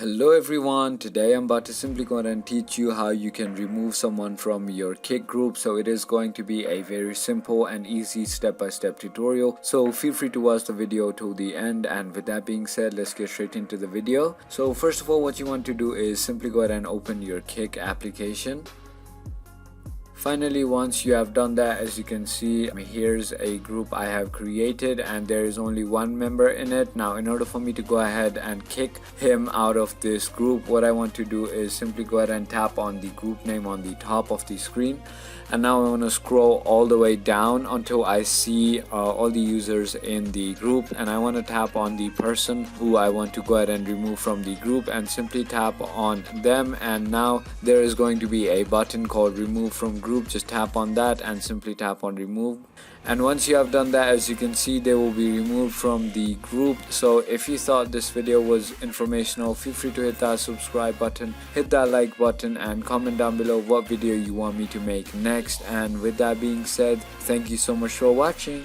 Hello everyone, today I'm about to simply go ahead and teach you how you can remove someone from your Kik group. So it is going to be a very simple and easy step-by-step tutorial, so feel free to watch the video till the end. And with that being said, let's get straight into the video. So first of all, what you want to do is simply go ahead and open your Kik application. Finally, once you have done that, as you can see, here's a group I have created and there is only one member in it. Now, in order for me to go ahead and kick him out of this group, what I want to do is simply go ahead and tap on the group name on the top of the screen. And now I want to scroll all the way down until I see all the users in the group, and I want to tap on the person who I want to go ahead and remove from the group and simply tap on them. And now there is going to be a button called remove from group. Just tap on that and simply tap on remove. And once you have done that, as you can see, they will be removed from the group. So if you thought this video was informational, feel free to hit that subscribe button, hit that like button, and comment down below what video you want me to make next. And with that being said, thank you so much for watching.